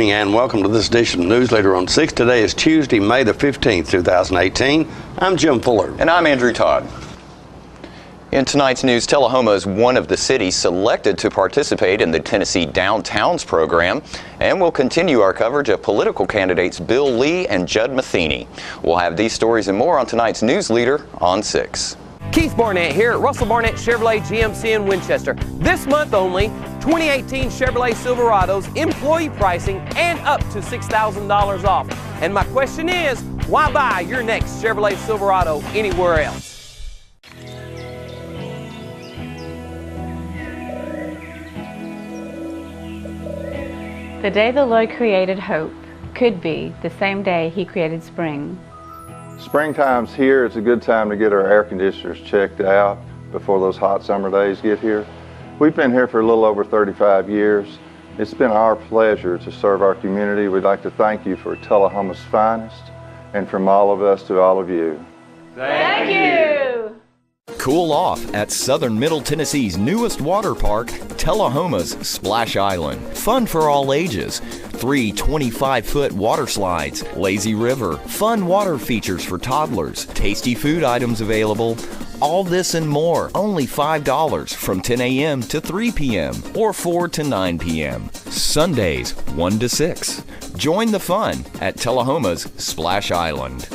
evening and welcome to this edition of Newsleader on 6. Today is Tuesday, May the 15th, 2018. I'm Jim Fuller. And I'm Andrew Todd. In tonight's news, Tullahoma is one of the cities selected to participate in the Tennessee Downtowns program, and we'll continue our coverage of political candidates Bill Lee and Judd Matheny. We'll have these stories and more on tonight's Newsleader on 6. Keith Barnett here at Russell Barnett Chevrolet GMC in Winchester. This month only, 2018 Chevrolet Silverados, employee pricing, and up to $6,000 off. And my question is, why buy your next Chevrolet Silverado anywhere else? The day the Lord created hope could be the same day He created spring. Springtime's here. It's a good time to get our air conditioners checked out before those hot summer days get here. We've been here for a little over 35 years. It's been our pleasure to serve our community. We'd like to thank you for Tullahoma's finest, and from all of us to all of you. Thank you! Cool off at Southern Middle Tennessee's newest water park, Tullahoma's Splash Island. Fun for all ages. 3 25-foot water slides, lazy river, fun water features for toddlers, tasty food items available. All this and more, only $5 from 10 a.m. to 3 p.m. or 4 to 9 p.m. Sundays, 1 to 6. Join the fun at Tullahoma's Splash Island.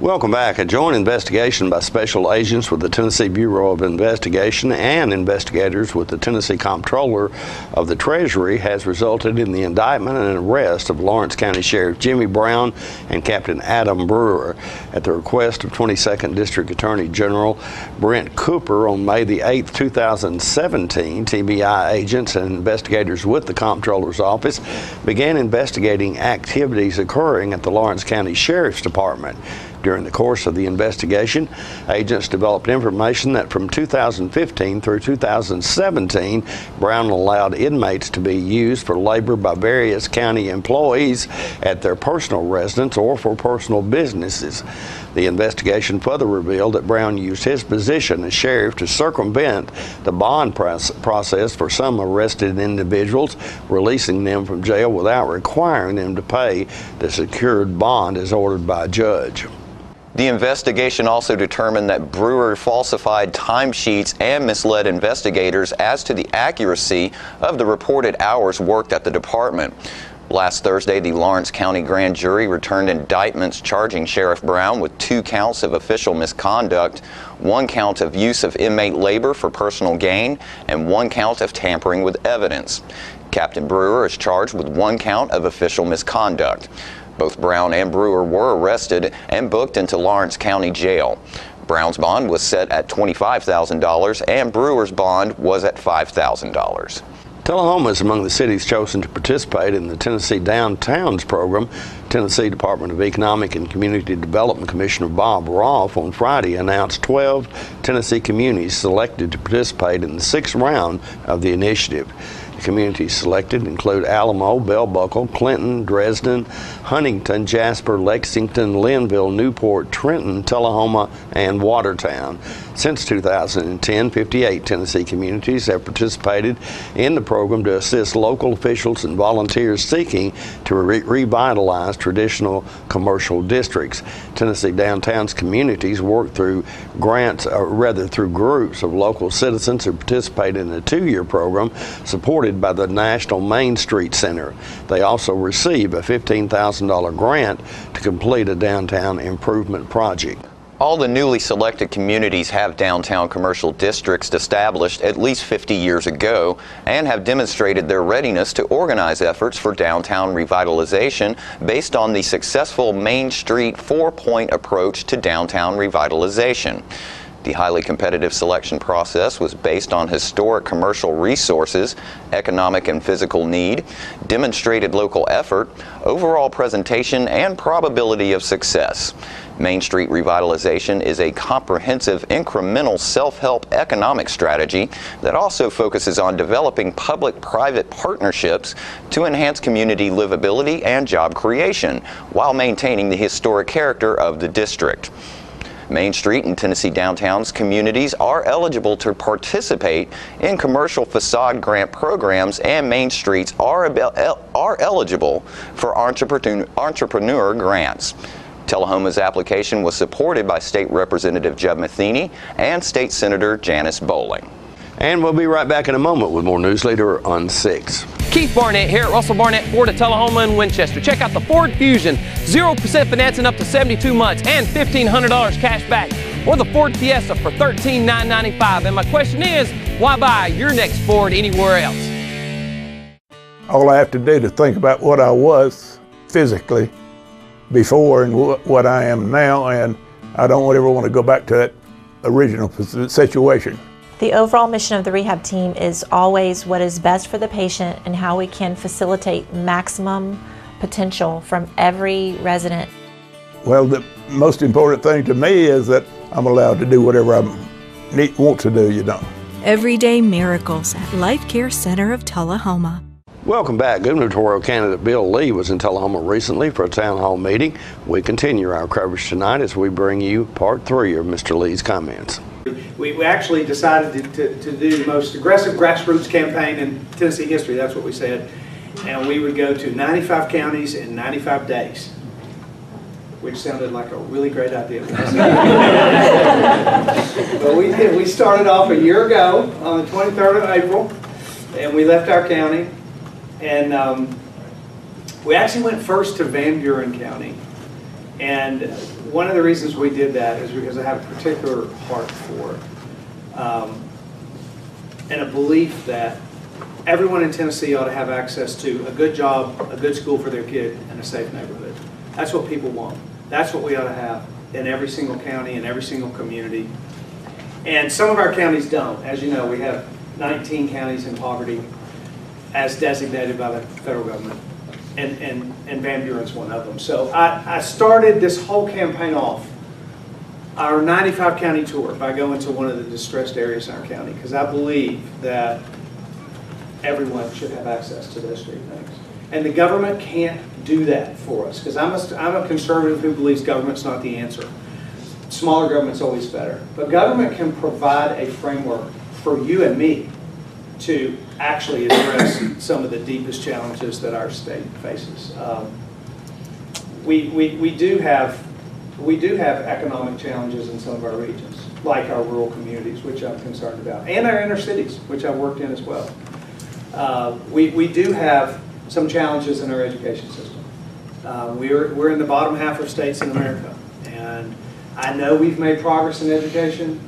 Welcome back. A joint investigation by special agents with the Tennessee Bureau of Investigation and investigators with the Tennessee Comptroller of the Treasury has resulted in the indictment and arrest of Lawrence County Sheriff Jimmy Brown and Captain Adam Brewer at the request of 22nd District Attorney General Brent Cooper on May the 8th, 2017. TBI agents and investigators with the Comptroller's Office began investigating activities occurring at the Lawrence County Sheriff's Department. During the course of the investigation, agents developed information that from 2015 through 2017, Brown allowed inmates to be used for labor by various county employees at their personal residence or for personal businesses. The investigation further revealed that Brown used his position as sheriff to circumvent the bond process for some arrested individuals, releasing them from jail without requiring them to pay the secured bond as ordered by a judge. The investigation also determined that Brewer falsified timesheets and misled investigators as to the accuracy of the reported hours worked at the department. Last Thursday, the Lawrence County Grand Jury returned indictments charging Sheriff Brown with 2 counts of official misconduct, 1 count of use of inmate labor for personal gain, and 1 count of tampering with evidence. Captain Brewer is charged with 1 count of official misconduct. Both Brown and Brewer were arrested and booked into Lawrence County Jail. Brown's bond was set at $25,000 and Brewer's bond was at $5,000. Tullahoma is among the cities chosen to participate in the Tennessee Downtowns program. Tennessee Department of Economic and Community Development Commissioner Bob Rolfe on Friday announced 12 Tennessee communities selected to participate in the 6th round of the initiative. The communities selected include Alamo, Bell Buckle, Clinton, Dresden, Huntington, Jasper, Lexington, Linville, Newport, Trenton, Tullahoma, and Watertown. Since 2010, 58 Tennessee communities have participated in the program to assist local officials and volunteers seeking to revitalize traditional commercial districts. Tennessee Downtowns communities work through through groups of local citizens who participate in a 2-year program supported by the National Main Street Center. They also receive a $15,000 grant to complete a downtown improvement project. All the newly selected communities have downtown commercial districts established at least 50 years ago and have demonstrated their readiness to organize efforts for downtown revitalization based on the successful Main Street 4-point approach to downtown revitalization. The highly competitive selection process was based on historic commercial resources, economic and physical need, demonstrated local effort, overall presentation, and probability of success. Main Street Revitalization is a comprehensive, incremental self-help economic strategy that also focuses on developing public-private partnerships to enhance community livability and job creation while maintaining the historic character of the district. Main Street and Tennessee Downtown's communities are eligible to participate in commercial facade grant programs, and Main Streets are eligible for entrepreneur grants. Tullahoma's application was supported by State Representative Jeb Matheny and State Senator Janice Bowling. And we'll be right back in a moment with more Newsleader on 6. Keith Barnett here at Russell Barnett Ford of Tullahoma and Winchester. Check out the Ford Fusion, 0% financing up to 72 months and $1,500 cash back. Or the Ford Fiesta for $13,995. And my question is, why buy your next Ford anywhere else? All I have to do to think about what I was physically before and what I am now, and I don't ever want to go back to that original situation. The overall mission of the rehab team is always what is best for the patient and how we can facilitate maximum potential from every resident. Well, the most important thing to me is that I'm allowed to do whatever I want to do, Everyday miracles at Life Care Center of Tullahoma. Welcome back. Gubernatorial candidate Bill Lee was in Tullahoma recently for a town hall meeting. We continue our coverage tonight as we bring you part 3 of Mr. Lee's comments. We actually decided to do the most aggressive grassroots campaign in Tennessee history. That's what we said. And we would go to 95 counties in 95 days, which sounded like a really great idea. But we did. We started off a year ago on the 23rd of April, and we left our county. And we actually went first to Van Buren County. And one of the reasons we did that is because I have a particular heart for it. And a belief that everyone in Tennessee ought to have access to a good job, a good school for their kid, and a safe neighborhood. That's what people want. That's what we ought to have in every single county, in every single community. And some of our counties don't. As you know, we have 19 counties in poverty as designated by the federal government. And Van Buren's one of them. So I started this whole campaign off, our 95 county tour, by going to one of the distressed areas in our county, because I believe that everyone should have access to those three things. And the government can't do that for us, because I'm a conservative who believes government's not the answer. Smaller government's always better. But government can provide a framework for you and me to actually address some of the deepest challenges that our state faces. We do have economic challenges in some of our regions, like our rural communities, which I'm concerned about, and our inner cities, which I've worked in as well. We do have some challenges in our education system. We're in the bottom half of states in America, and I know we've made progress in education,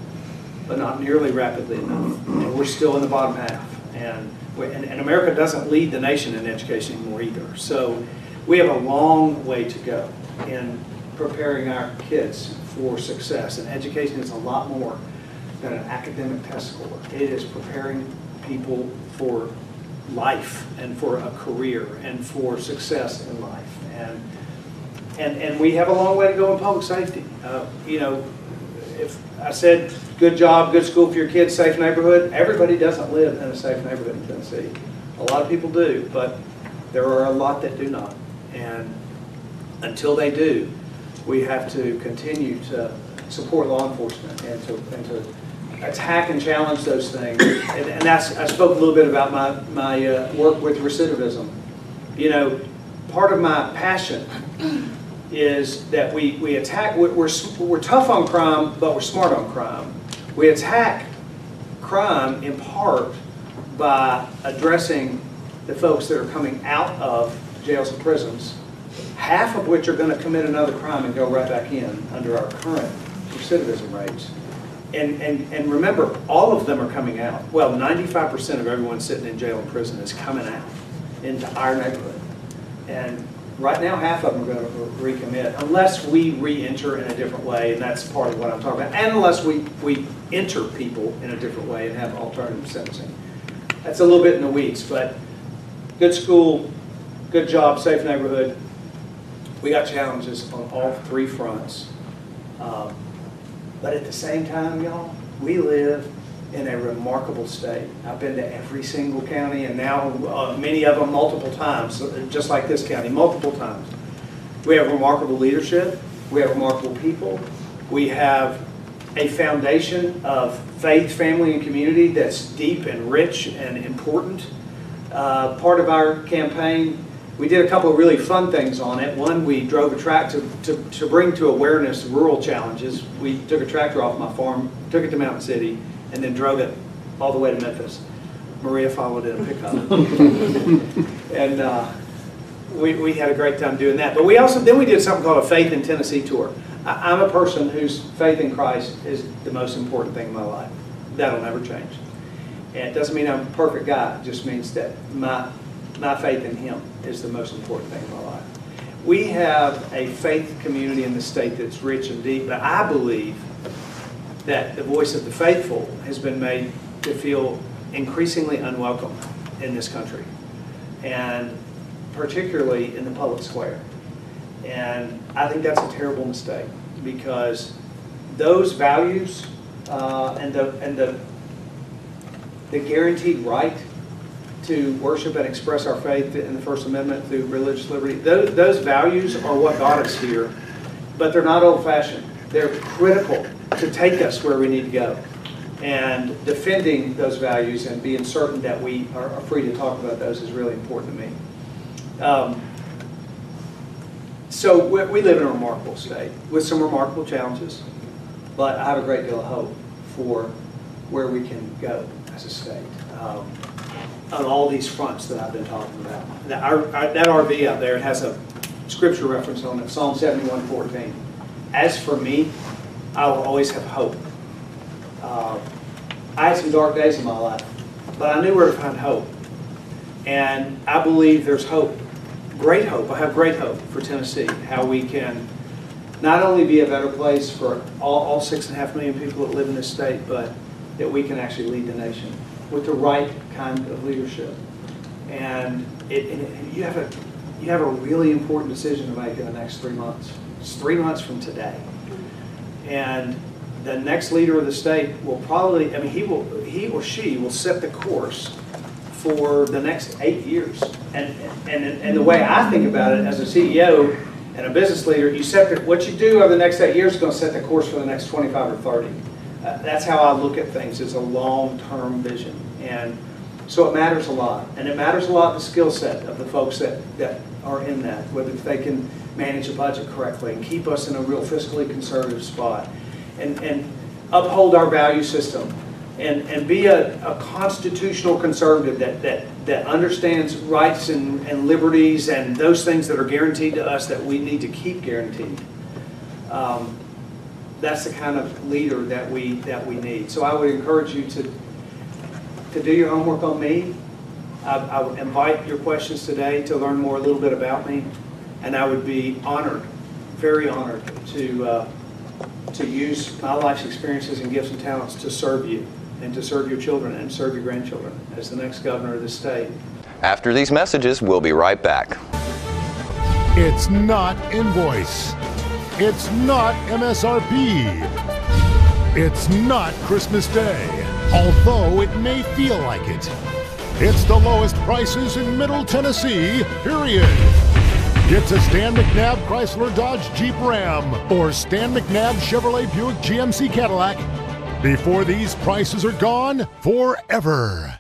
but not nearly rapidly enough. And we're still in the bottom half. And America doesn't lead the nation in education anymore either. So we have a long way to go in preparing our kids for success. And education is a lot more than an academic test score. It is preparing people for life and for a career and for success in life. And we have a long way to go in public safety. If I said good job, good school for your kids, safe neighborhood, everybody doesn't live in a safe neighborhood in Tennessee. A lot of people do, but there are a lot that do not. And until they do, we have to continue to support law enforcement and to attack and challenge those things. And I spoke a little bit about my work with recidivism. Part of my passion is that we attack, we're tough on crime, but we're smart on crime. We attack crime in part by addressing the folks that are coming out of jails and prisons, half of which are going to commit another crime and go right back in under our current recidivism rates. And remember, all of them are coming out. Well, 95% of everyone sitting in jail and prison is coming out into our neighborhood. And right now, half of them are going to recommit, unless we re-enter in a different way, and that's part of what I'm talking about, and unless we enter people in a different way and have alternative sentencing. That's a little bit in the weeds, but good school, good job, safe neighborhood. We got challenges on all three fronts. But at the same time, y'all, we live in a remarkable state. I've been to every single county, and now many of them multiple times, just like this county, multiple times. We have remarkable leadership. We have remarkable people. We have a foundation of faith, family, and community that's deep and rich and important. Part of our campaign, we did a couple of really fun things on it. One, we drove a track to bring to awareness rural challenges. We took a tractor off my farm, took it to Mountain City, and then drove it all the way to Memphis. Maria followed in a pickup. And we had a great time doing that. But we did something called a Faith in Tennessee tour. I'm a person whose faith in Christ is the most important thing in my life. That'll never change. And it doesn't mean I'm a perfect guy. It just means that my faith in Him is the most important thing in my life. We have a faith community in the state that's rich and deep, but I believe that the voice of the faithful has been made to feel increasingly unwelcome in this country, and particularly in the public square. And I think that's a terrible mistake, because those values and the guaranteed right to worship and express our faith in the First Amendment through religious liberty, those values are what got us here, but they're not old-fashioned. They're critical to take us where we need to go. And defending those values and being certain that we are free to talk about those is really important to me. So we live in a remarkable state with some remarkable challenges, but I have a great deal of hope for where we can go as a state on all these fronts that I've been talking about. That RV out there, it has a scripture reference on it, Psalm 71:14. As for me, I will always have hope. I had some dark days in my life, but I knew where to find hope. And I believe there's hope, great hope. I have great hope for Tennessee, how we can not only be a better place for all 6.5 million people that live in this state, but that we can actually lead the nation with the right kind of leadership. And you have a really important decision to make in the next 3 months. It's 3 months from today. And the next leader of the state will probably, he or she will set the course for the next 8 years. And the way I think about it as a CEO and a business leader, what you do over the next 8 years is going to set the course for the next 25 or 30. That's how I look at things, as a long-term vision. And so it matters a lot. And it matters a lot the skill set of the folks that are in that, whether they can manage a budget correctly and keep us in a real fiscally conservative spot, and uphold our value system, and be a constitutional conservative that understands rights and liberties and those things that are guaranteed to us that we need to keep guaranteed. That's the kind of leader that we need. So I would encourage you to do your homework on me. I would invite your questions today to learn a little bit about me, and I would be honored, very honored, to use my life's experiences and gifts and talents to serve you, and to serve your children and serve your grandchildren as the next governor of the state. After these messages, we'll be right back. It's not invoice. It's not MSRP. It's not Christmas Day, although it may feel like it. It's the lowest prices in Middle Tennessee, period. Get to Stan McNabb Chrysler Dodge Jeep Ram or Stan McNabb Chevrolet Buick GMC Cadillac before these prices are gone forever.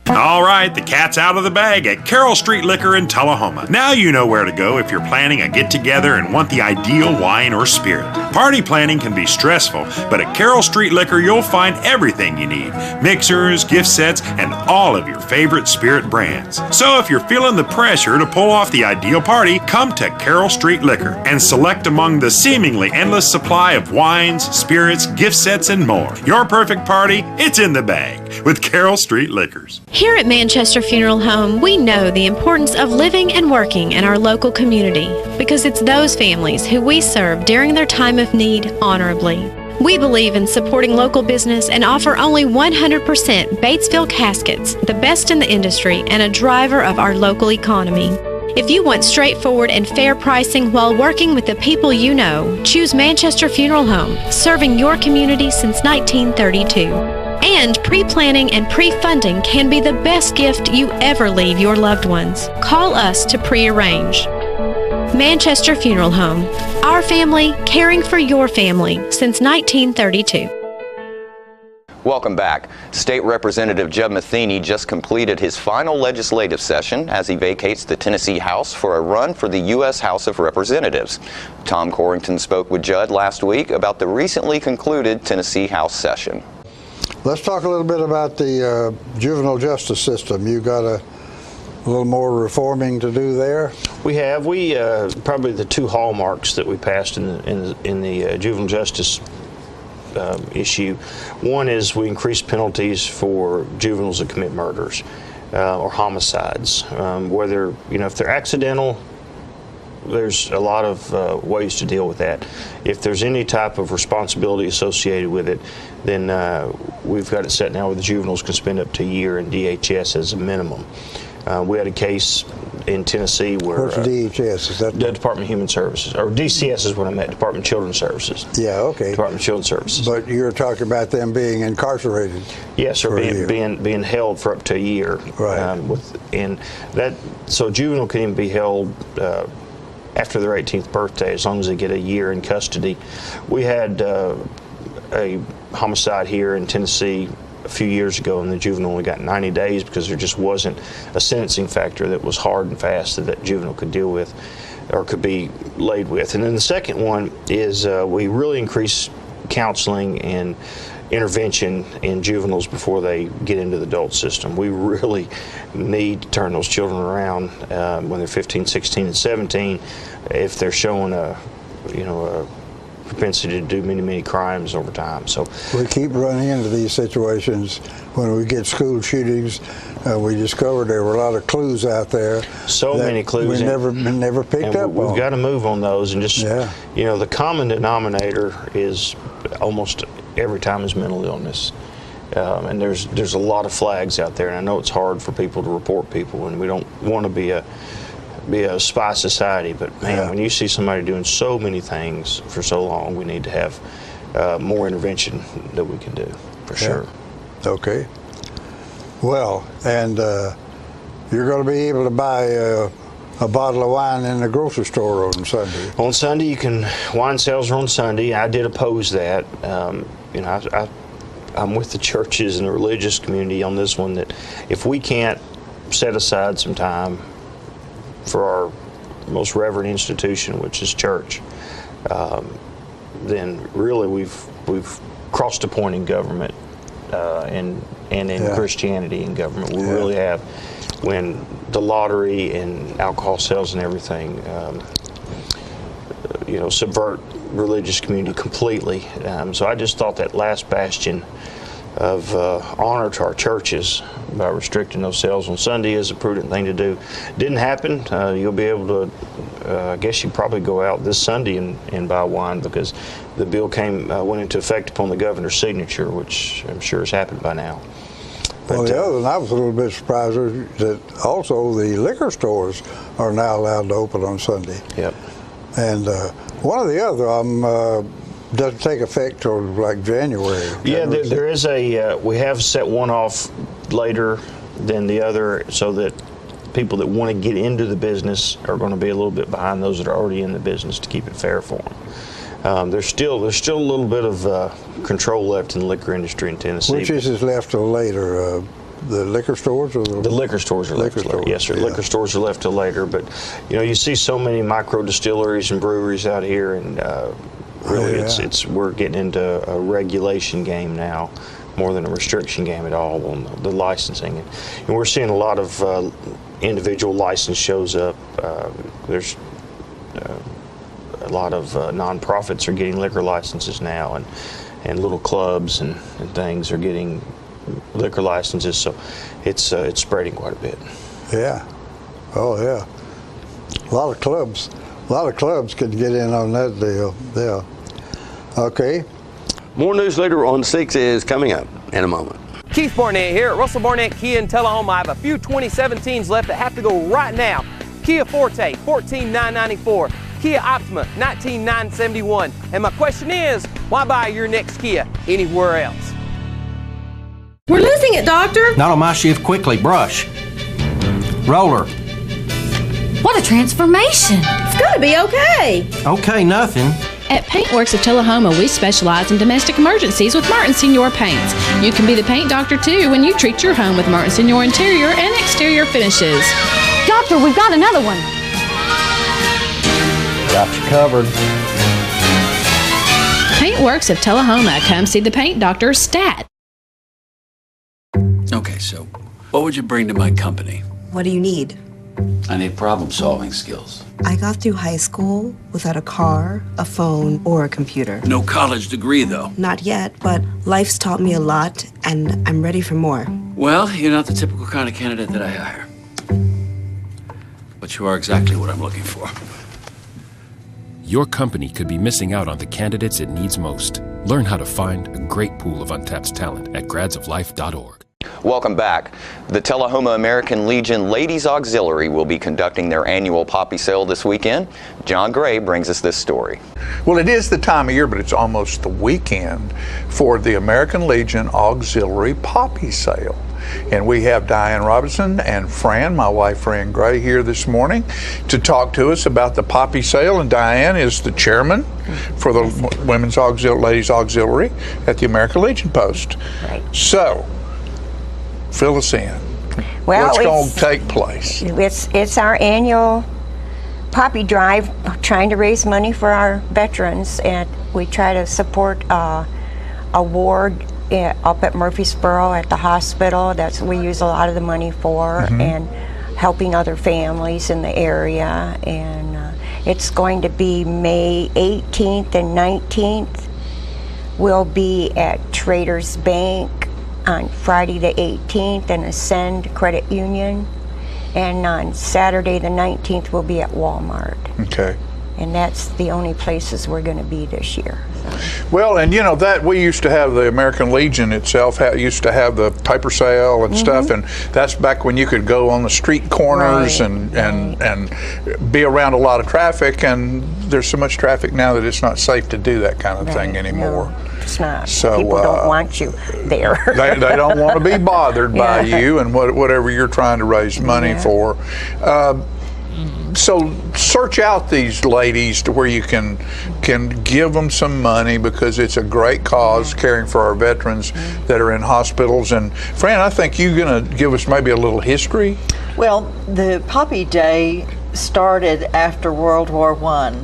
All right, the cat's out of the bag at Carroll Street Liquor in Tullahoma. Now you know where to go if you're planning a get-together and want the ideal wine or spirit. Party planning can be stressful, but at Carroll Street Liquor you'll find everything you need. Mixers, gift sets, and all of your favorite spirit brands. So if you're feeling the pressure to pull off the ideal party, come to Carroll Street Liquor and select among the seemingly endless supply of wines, spirits, gift sets, and more. Your perfect party, it's in the bag with Carroll Street Liquors. Here at Manchester Funeral Home, we know the importance of living and working in our local community because it's those families who we serve during their time of need honorably. We believe in supporting local business and offer only 100% Batesville caskets, the best in the industry and a driver of our local economy. If you want straightforward and fair pricing while working with the people you know, choose Manchester Funeral Home, serving your community since 1932. And pre-planning and pre-funding can be the best gift you ever leave your loved ones. Call us to pre-arrange. Manchester Funeral Home. Our family caring for your family since 1932. Welcome back. State Representative Jeb Matheny just completed his final legislative session as he vacates the Tennessee House for a run for the U.S. House of Representatives. Tom Corrington spoke with Judd last week about the recently concluded Tennessee House session. Let's talk a little bit about the juvenile justice system. You got a little more reforming to do there? We have. Probably the two hallmarks that we passed in the juvenile justice issue. One is we increased penalties for juveniles that commit murders or homicides. Whether, if they're accidental, there's a lot of ways to deal with that. If there's any type of responsibility associated with it, then we've got it set now where the juveniles can spend up to a year in DHS as a minimum. We had a case in Tennessee where... What's DHS? Is that the Department of Human Services, or DCS is what I meant, Department of Children's Services. Yeah, okay. Department of Children's Services. But you're talking about them being incarcerated. Yes, or being held for up to a year. Right. So juvenile can even be held after their 18th birthday, as long as they get a year in custody. We had a homicide here in Tennessee a few years ago, and the juvenile only got 90 days because there just wasn't a sentencing factor that was hard and fast that juvenile could deal with or could be laid with. And then the second one is we really increased counseling and intervention in juveniles before they get into the adult system. We really need to turn those children around when they're 15, 16, and 17 if they're showing a propensity to do many crimes over time. So we keep running into these situations when we get school shootings. We discovered there were a lot of clues out there. So many clues. We never picked up on. We've got to move on those, and just the common denominator is almost every time is mental illness. And there's a lot of flags out there, and I know it's hard for people to report people, and we don't want to be a spy society, but man, when you see somebody doing so many things for so long, we need to have more intervention that we can do, for sure. Okay. Well, and you're going to be able to buy a bottle of wine in the grocery store on Sunday. On Sunday, wine sales are on Sunday. I did oppose that. I'm with the churches and the religious community on this one, that if we can't set aside some time for our most reverent institution, which is church, then really we've crossed a point in government and in Christianity and government. We really have, when the lottery and alcohol sales and everything, subvert religious community completely. So I just thought that last bastion of honor to our churches by restricting those sales on Sunday is a prudent thing to do. Didn't happen. You'll be able to, I guess you probably go out this Sunday and buy wine, because the bill went into effect upon the governor's signature, which I'm sure has happened by now. But, well, the other one I was a little bit surprised that also the liquor stores are now allowed to open on Sunday. Yep. And one or the other doesn't take effect till like January. Yeah, there is we have set one off later than the other, so that people that want to get into the business are going to be a little bit behind those that are already in the business, to keep it fair for them. There's still a little bit of control left in the liquor industry in Tennessee. Which is left till later? The liquor stores, or the liquor stores are left till later. Yes, sir. Yeah. Liquor stores are left till later, but you see so many micro distilleries and breweries out here, and really we're getting into a regulation game now, more than a restriction game at all on the licensing. And we're seeing a lot of individual license shows up. There's a lot of nonprofits are getting liquor licenses now, and little clubs and things are getting liquor licenses, so it's spreading quite a bit. Yeah. Oh yeah. A lot of clubs can get in on that deal. Yeah. Okay. More Newsleader on 6 is coming up in a moment. Keith Barnett here at Russell Barnett Kia in Tullahoma. I have a few 2017s left that have to go right now. Kia Forte, $14,994. Kia Optima, $19,971. And my question is, why buy your next Kia anywhere else? We're losing it, Doctor. Not on my shift. Quickly, brush. Roller. What a transformation! It's gotta be okay. Okay, nothing. At Paintworks of Tullahoma, we specialize in domestic emergencies with Martin Senior Paints. You can be the paint doctor too when you treat your home with Martin Senior interior and exterior finishes. Doctor, we've got another one. Got you covered. Paintworks of Tullahoma. Come see the paint doctor, Stat. Okay, so what would you bring to my company? What do you need? I need problem-solving skills. I got through high school without a car, a phone, or a computer. No college degree, though. Not yet, but life's taught me a lot, and I'm ready for more. Well, you're not the typical kind of candidate that I hire. But you are exactly what I'm looking for. Your company could be missing out on the candidates it needs most. Learn how to find a great pool of untapped talent at gradsoflife.org. Welcome back. The Tullahoma American Legion Ladies Auxiliary will be conducting their annual poppy sale this weekend. John Gray brings us this story. Well, it is the time of year, but it's almost the weekend for the American Legion Auxiliary Poppy Sale. And we have Diane Robinson and Fran, my wife Fran Gray, here this morning to talk to us about the Poppy Sale. And Diane is the chairman for the Ladies Auxiliary at the American Legion Post. Right. So, fill us in. Well, what's going to take place? It's our annual poppy drive, trying to raise money for our veterans, and we try to support a ward up at Murfreesboro at the hospital. That's what we use a lot of the money for, and helping other families in the area. And it's going to be May 18th and 19th. We'll be at Traders Bank on Friday the 18th and Ascend Credit Union, and on Saturday the 19th we'll be at Walmart. Okay. And that's the only places we're going to be this year. So. Well, and you know that we used to have the American Legion itself used to have the paper sale and stuff, and that's back when you could go on the street corners and be around a lot of traffic, and there's so much traffic now that it's not safe to do that kind of thing anymore. No, it's not. So, people don't want you there. they don't want to be bothered by you and whatever you're trying to raise money for. So search out these ladies to where you can give them some money, because it's a great cause, caring for our veterans that are in hospitals. And Fran, I think you're going to give us maybe a little history. Well, the Poppy Day started after World War I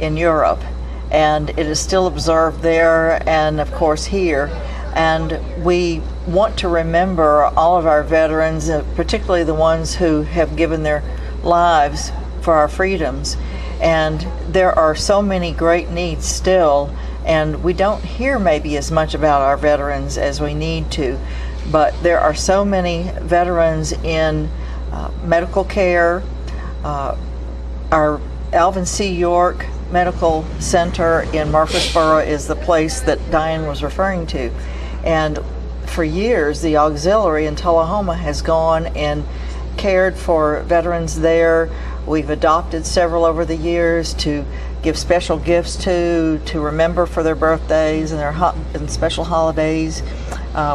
in Europe, and it is still observed there and of course here. And we want to remember all of our veterans, particularly the ones who have given their lives for our freedoms. And there are so many great needs still, and we don't hear maybe as much about our veterans as we need to, but there are so many veterans in medical care. Our Alvin C. York Medical Center in Murfreesboro is the place that Diane was referring to. And for years, the auxiliary in Tullahoma has gone and cared for veterans there. We've adopted several over the years to give special gifts to remember for their birthdays and their and special holidays.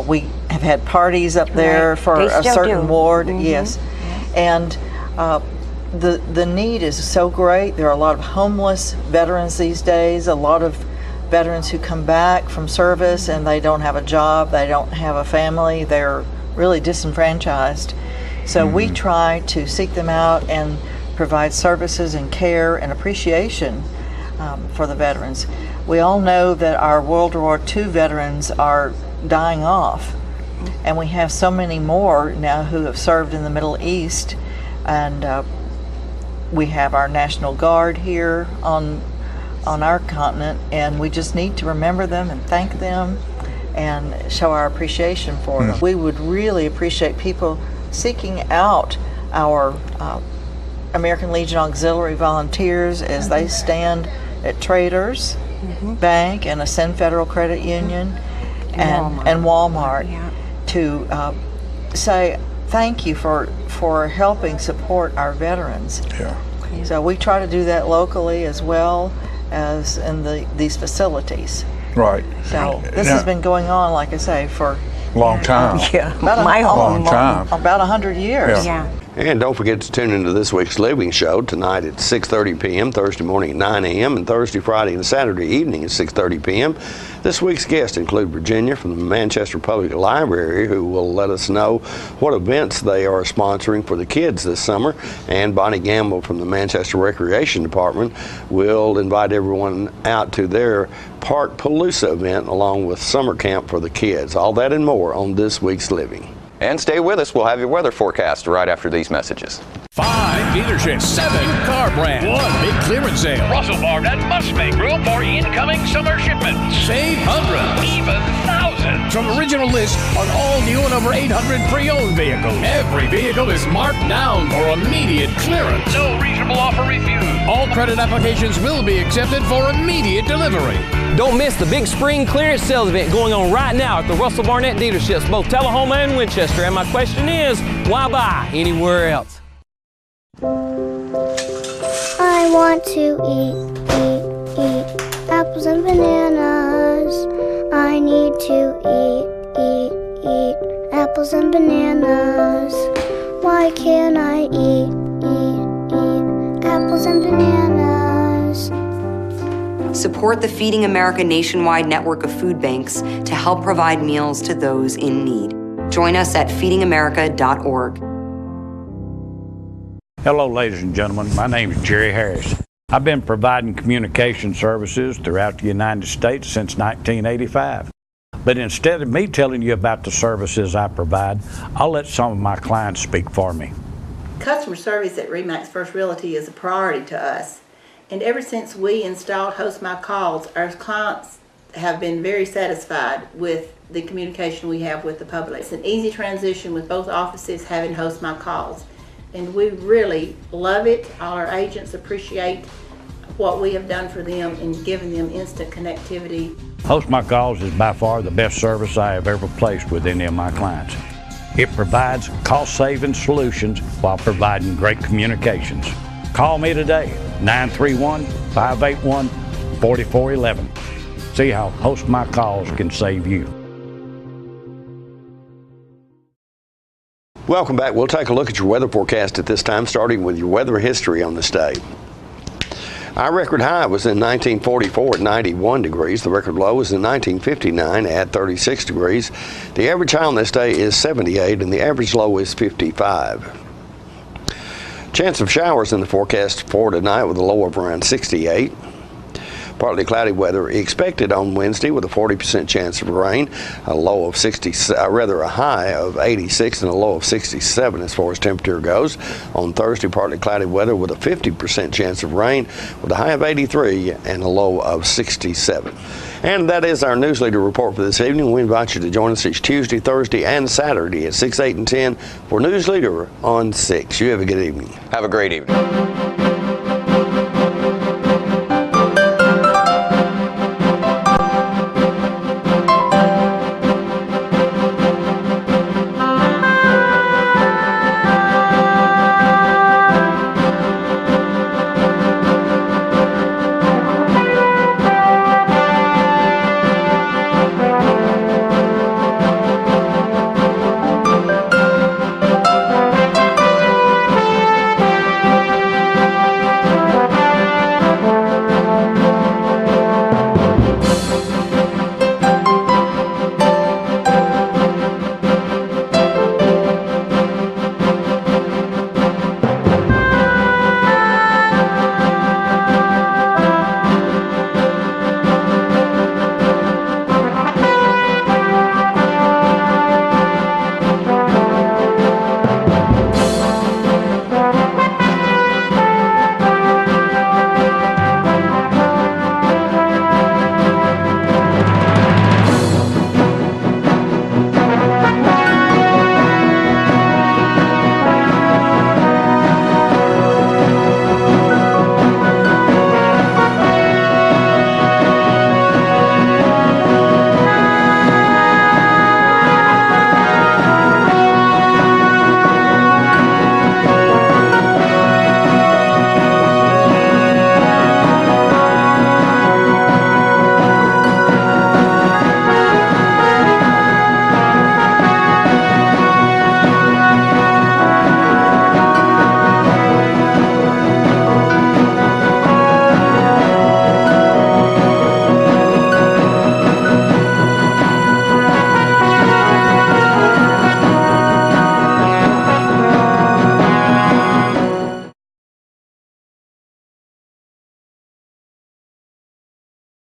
We have had parties up there for a certain ward. Yes, and the need is so great. There are a lot of homeless veterans these days. A lot of veterans who come back from service and they don't have a job, they don't have a family, they're really disenfranchised. So we try to seek them out and provide services and care and appreciation for the veterans. We all know that our World War II veterans are dying off, and we have so many more now who have served in the Middle East, and we have our National Guard here on our continent, and we just need to remember them and thank them and show our appreciation for them. We would really appreciate people seeking out our American Legion Auxiliary volunteers as they stand at Traders Bank and Ascend Federal Credit Union and Walmart to say thank you for helping support our veterans. So we try to do that locally as well as in these facilities. Right. So this has been going on, like I say, for long time. About long time. About 100 years. Yeah. And don't forget to tune into this week's Living Show tonight at 6:30 p.m., Thursday morning at 9 a.m., and Thursday, Friday, and Saturday evening at 6:30 p.m. This week's guests include Virginia from the Manchester Public Library, who will let us know what events they are sponsoring for the kids this summer, and Bonnie Gamble from the Manchester Recreation Department will invite everyone out to their Park Palooza event along with summer camp for the kids. All that and more on this week's Living. And stay with us. We'll have your weather forecast right after these messages. 5 dealerships, 7 car brands, 1 big clearance sale. Russell Barnett must make room for incoming summer shipments. Save hundreds, even thousands. From original list on all new and over 800 pre-owned vehicles. Every vehicle is marked down for immediate clearance. No reasonable offer refused. All credit applications will be accepted for immediate delivery. Don't miss the big spring clearance sales event going on right now at the Russell Barnett dealerships, both Tullahoma and Winchester. And my question is, why buy anywhere else? I want to eat apples and bananas. I need to eat apples and bananas. Why can't I eat apples and bananas? Support the Feeding America nationwide network of food banks to help provide meals to those in need. Join us at feedingamerica.org. Hello, ladies and gentlemen. My name is Jerry Harris. I've been providing communication services throughout the United States since 1985. But instead of me telling you about the services I provide, I'll let some of my clients speak for me. Customer service at RE/MAX First Realty is a priority to us. And ever since we installed Host My Calls, our clients have been very satisfied with the communication we have with the public. It's an easy transition with both offices having Host My Calls. And we really love it. All our agents appreciate what we have done for them in giving them instant connectivity. Host My Calls is by far the best service I have ever placed with any of my clients. It provides cost-saving solutions while providing great communications. Call me today, 931-581-4411. See how Host My Calls can save you. Welcome back. We'll take a look at your weather forecast at this time, starting with your weather history on this day. Our record high was in 1944 at 91 degrees. The record low was in 1959 at 36 degrees. The average high on this day is 78 and the average low is 55. Chance of showers in the forecast for tonight with a low of around 68. Partly cloudy weather expected on Wednesday with a 40% chance of rain, a low of a high of 86 and a low of 67 as far as temperature goes. On Thursday, partly cloudy weather with a 50% chance of rain with a high of 83 and a low of 67. And that is our Newsleader report for this evening. We invite you to join us each Tuesday, Thursday, and Saturday at 6, 8, and 10 for Newsleader on 6. You have a good evening. Have a great evening.